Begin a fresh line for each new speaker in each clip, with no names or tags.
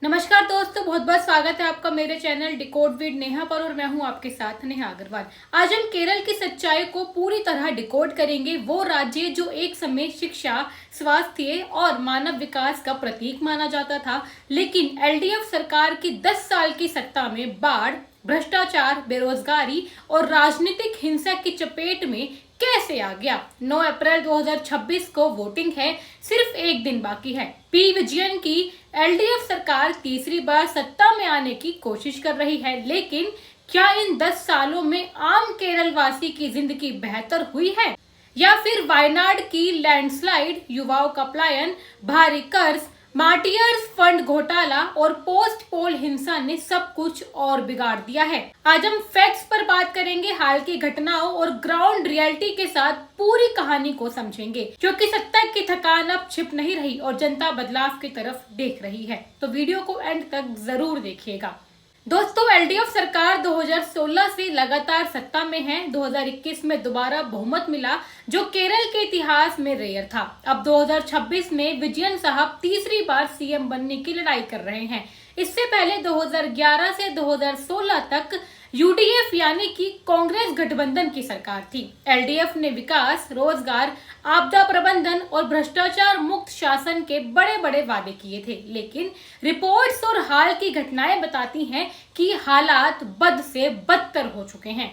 नमस्कार दोस्तों, बहुत बहुत स्वागत है आपका मेरे चैनल डिकोड विद नेहा पर और मैं हूं आपके साथ नेहा अग्रवाल। आज हम केरल की सच्चाई को पूरी तरह डिकोड करेंगे। वो राज्य जो एक समय शिक्षा, स्वास्थ्य और मानव विकास का प्रतीक माना जाता था, लेकिन एलडीएफ सरकार की 10 साल की सत्ता में बाढ़, भ्रष्टाचार, बेरोजगारी और राजनीतिक हिंसा की चपेट में कैसे आ गया। 9 अप्रैल 2026 को वोटिंग है, सिर्फ एक दिन बाकी है। पी विजयन की एलडीएफ सरकार तीसरी बार सत्ता में आने की कोशिश कर रही है, लेकिन क्या इन 10 सालों में आम केरल वासी की जिंदगी बेहतर हुई है या फिर वायनाड की लैंडस्लाइड, युवाओं का पलायन, भारी कर्ज, मार्टियर्स फंड घोटाला और पोस्ट पोल हिंसा ने सब कुछ और बिगाड़ दिया है। आज हम फैक्ट्स पर बात करेंगे, हाल की घटनाओं और ग्राउंड रियलिटी के साथ पूरी कहानी को समझेंगे, क्योंकि सत्ता की थकान अब छिप नहीं रही और जनता बदलाव की तरफ देख रही है। तो वीडियो को एंड तक जरूर देखिएगा। दोस्तों, एलडीएफ सरकार 2016 से लगातार सत्ता में है। 2021 में दोबारा बहुमत मिला, जो केरल के इतिहास में रेयर था। अब 2026 में विजयन साहब तीसरी बार सीएम बनने की लड़ाई कर रहे हैं। इससे पहले 2011 से 2016 तक यूडीएफ यानी कि कांग्रेस गठबंधन की सरकार थी। एलडीएफ ने विकास, रोजगार, आपदा प्रबंधन और भ्रष्टाचार मुक्त शासन के बड़े बड़े वादे किए थे, लेकिन रिपोर्ट्स और हाल की घटनाएं बताती हैं कि हालात बद से बदतर हो चुके हैं।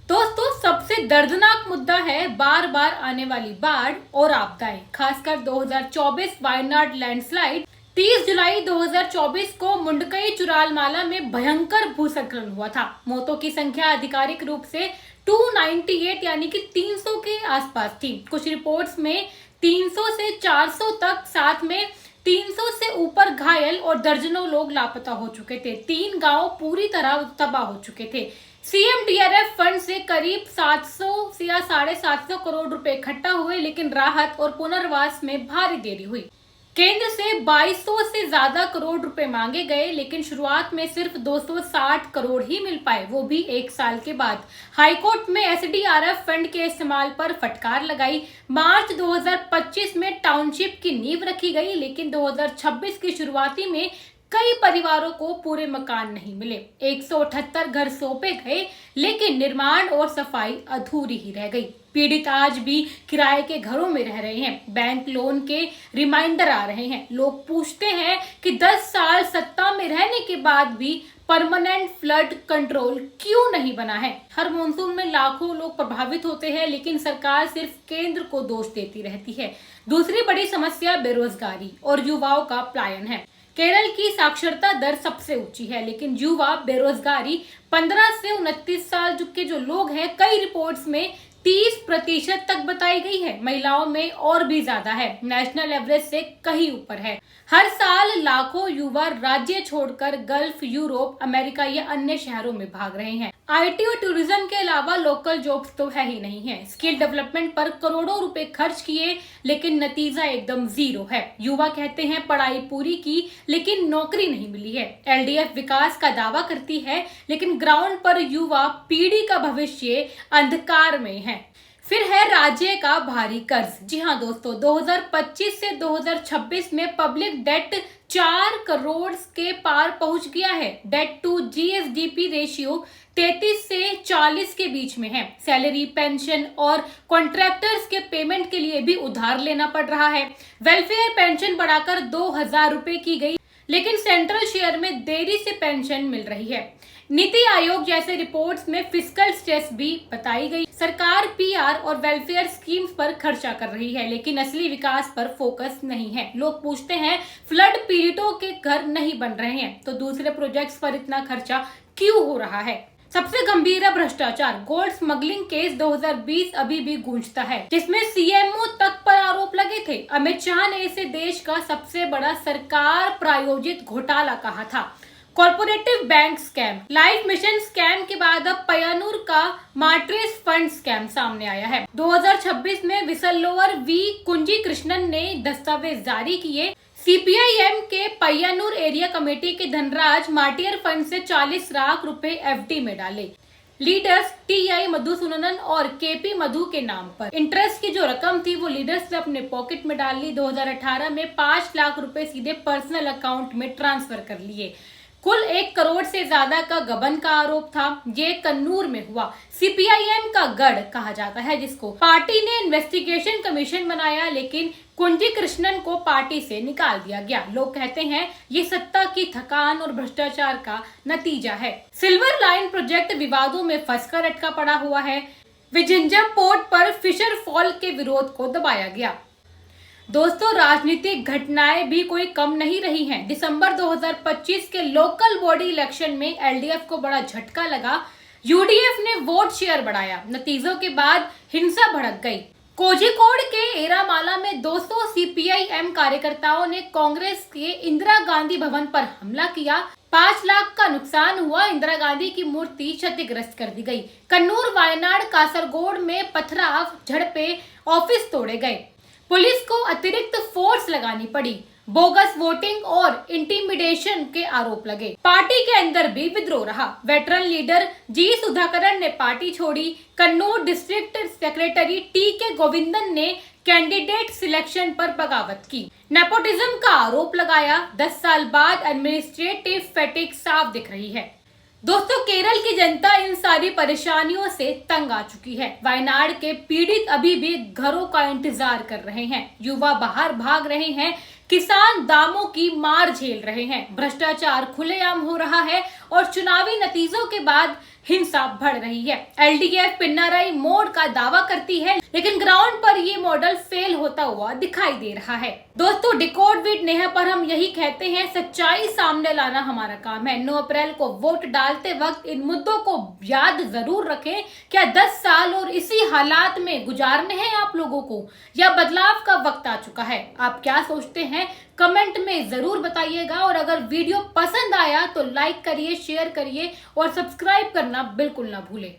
दोस्तों, सबसे दर्दनाक मुद्दा है बार बार आने वाली बाढ़ और आपदाएं, खासकर 2024 वायनाड लैंडस्लाइड। 30 जुलाई 2024 को मुंडकई चुरालमाला में भयंकर भूस्खलन हुआ था। मौतों की संख्या आधिकारिक रूप से 298 यानी कि 300 के आसपास थी। कुछ रिपोर्ट्स में 300 से 400 तक, साथ में 300 से ऊपर घायल और दर्जनों लोग लापता हो चुके थे। 3 गांव पूरी तरह तबाह हो चुके थे। सीएमडीआरएफ फंड से करीब 700 या 750 करोड़ रुपए इकट्ठा हुए, लेकिन राहत और पुनर्वास में भारी देरी हुई। केंद्र से 2200 से ज्यादा करोड़ रुपए मांगे गए, लेकिन शुरुआत में सिर्फ 260 करोड़ ही मिल पाए, वो भी 1 साल के बाद। हाईकोर्ट में एसडीआरएफ फंड के इस्तेमाल पर फटकार लगाई। मार्च 2025 में टाउनशिप की नींव रखी गई, लेकिन 2026 की शुरुआती में कई परिवारों को पूरे मकान नहीं मिले। 178 घर सौंपे गए, लेकिन निर्माण और सफाई अधूरी ही रह गई। पीड़ित आज भी किराए के घरों में रह रहे हैं। बैंक लोन के रिमाइंडर आ रहे हैं। लोग पूछते हैं कि 10 साल सत्ता में रहने के बाद भी परमानेंट फ्लड कंट्रोल क्यों नहीं बना है। हर मॉनसून में लाखों लोग प्रभावित होते हैं, लेकिन सरकार सिर्फ केंद्र को दोष देती रहती है। दूसरी बड़ी समस्या बेरोजगारी और युवाओं का पलायन है। केरल की साक्षरता दर सबसे ऊंची है, लेकिन युवा बेरोजगारी 15 से 29 साल के जो लोग हैं, कई रिपोर्ट्स में 30% तक बताई गई है। महिलाओं में और भी ज्यादा है, नेशनल एवरेज से कहीं ऊपर है। हर साल लाखों युवा राज्य छोड़कर गल्फ, यूरोप, अमेरिका या अन्य शहरों में भाग रहे हैं। आईटी और टूरिज्म के अलावा लोकल जॉब्स तो है ही नहीं है। स्किल डेवलपमेंट पर करोड़ों रुपए खर्च किए, लेकिन नतीजा एकदम जीरो है। युवा कहते हैं पढ़ाई पूरी की, लेकिन नौकरी नहीं मिली है। एलडीएफ विकास का दावा करती है, लेकिन ग्राउंड पर युवा पीढ़ी का भविष्य अंधकार में है। फिर है राज्य का भारी कर्ज। जी हाँ दोस्तों, 2025 से 2026 में पब्लिक डेट 4 करोड़ के पार पहुंच गया है। डेट टू जीएसडीपी रेशियो 33 से 40 के बीच में है। सैलरी, पेंशन और कॉन्ट्रैक्टर्स के पेमेंट के लिए भी उधार लेना पड़ रहा है। वेलफेयर पेंशन बढ़ाकर 2000 रुपए की गई, लेकिन सेंट्रल शेयर में देरी से पेंशन मिल रही है। नीति आयोग जैसे रिपोर्ट्स में फिस्कल स्ट्रेस भी बताई गई। सरकार पीआर और वेलफेयर स्कीम्स पर खर्चा कर रही है, लेकिन असली विकास पर फोकस नहीं है। लोग पूछते हैं फ्लड पीड़ितों के घर नहीं बन रहे हैं, तो दूसरे प्रोजेक्ट्स पर इतना खर्चा क्यों हो रहा है। सबसे गंभीर है भ्रष्टाचार। गोल्ड स्मगलिंग केस 2020 अभी भी गूंजता है, जिसमें सीएमओ तक पर आरोप लगे थे। अमित शाह ने इसे देश का सबसे बड़ा सरकार प्रायोजित घोटाला कहा था। Corporative bank scam, life mission scam के बाद अब पय्यानूर का मार्टियर्स फंड स्कैम सामने आया है। 2026 में विसललोअर वी कुंजी कृष्णन ने दस्तावेज जारी किए। सीपीआईएम के पय्यानूर एरिया कमेटी के धनराज मार्टियर फंड से 40 लाख रुपए एफडी में डाले। लीडर्स टीआई मधुसूदनन और केपी मधु के नाम पर। इंटरेस्ट की जो रकम थी वो लीडर्स ने अपने पॉकेट में डाल ली। 2018 में 5 लाख रुपए सीधे पर्सनल अकाउंट में ट्रांसफर कर लिए। कुल 1 करोड़ से ज्यादा का गबन का आरोप था। ये कन्नूर में हुआ। सीपीआईएम का गढ़ कहा जाता है जिसको। पार्टी ने इन्वेस्टिगेशन कमीशन बनाया, लेकिन कुंजी कृष्णन को पार्टी से निकाल दिया गया। लोग कहते हैं ये सत्ता की थकान और भ्रष्टाचार का नतीजा है। सिल्वर लाइन प्रोजेक्ट विवादों में फंसकर अटका पड़ा हुआ है। विजिंजम पोर्ट पर फिशर फॉल के विरोध को दबाया गया। दोस्तों, राजनीतिक घटनाएं भी कोई कम नहीं रही हैं। दिसंबर 2025 के लोकल बॉडी इलेक्शन में एलडीएफ को बड़ा झटका लगा। यूडीएफ ने वोट शेयर बढ़ाया। नतीजों के बाद हिंसा भड़क गई। कोझिकोड के एरामाला में 200 सीपीआईएम कार्यकर्ताओं ने कांग्रेस के इंदिरा गांधी भवन पर हमला किया। 5 लाख का नुकसान हुआ। इंदिरा गांधी की मूर्ति क्षतिग्रस्त कर दी गई। कन्नूर, वायनाड, कासरगोड में पथराव, झड़पें, ऑफिस तोड़े गए। पुलिस को अतिरिक्त फोर्स लगानी पड़ी। बोगस वोटिंग और इंटिमिडेशन के आरोप लगे। पार्टी के अंदर भी विद्रोह रहा। वेटरन लीडर जी सुधाकरन ने पार्टी छोड़ी। कन्नूर डिस्ट्रिक्ट सेक्रेटरी टी के गोविंदन ने कैंडिडेट सिलेक्शन पर बगावत की। नेपोटिज्म का आरोप लगाया। 10 साल बाद एडमिनिस्ट्रेटिव फैटिग साफ दिख रही है। दोस्तों, केरल की जनता इन सारी परेशानियों से तंग आ चुकी है। वायनाड के पीड़ित अभी भी घरों का इंतजार कर रहे हैं। युवा बाहर भाग रहे हैं। किसान दामों की मार झेल रहे हैं। भ्रष्टाचार खुलेआम हो रहा है और चुनावी नतीजों के बाद हिंसा बढ़ रही है। एलडीएफ पिन्नाराई मोड का दावा करती है, लेकिन ग्राउंड पर ये मॉडल फेल होता हुआ दिखाई दे रहा है। दोस्तों, डिकोड विद नेहा पर हम यही कहते हैं, सच्चाई सामने लाना हमारा काम है। 9 अप्रैल को वोट डालते वक्त इन मुद्दों को याद जरूर रखें। क्या 10 साल और इसी हालात में गुजारने हैं आप लोगों को, या बदलाव का वक्त आ चुका है? आप क्या सोचते हैं कमेंट में जरूर बताइएगा। और अगर वीडियो पसंद आया तो लाइक करिए, शेयर करिए और सब्सक्राइब करना बिल्कुल ना भूलें।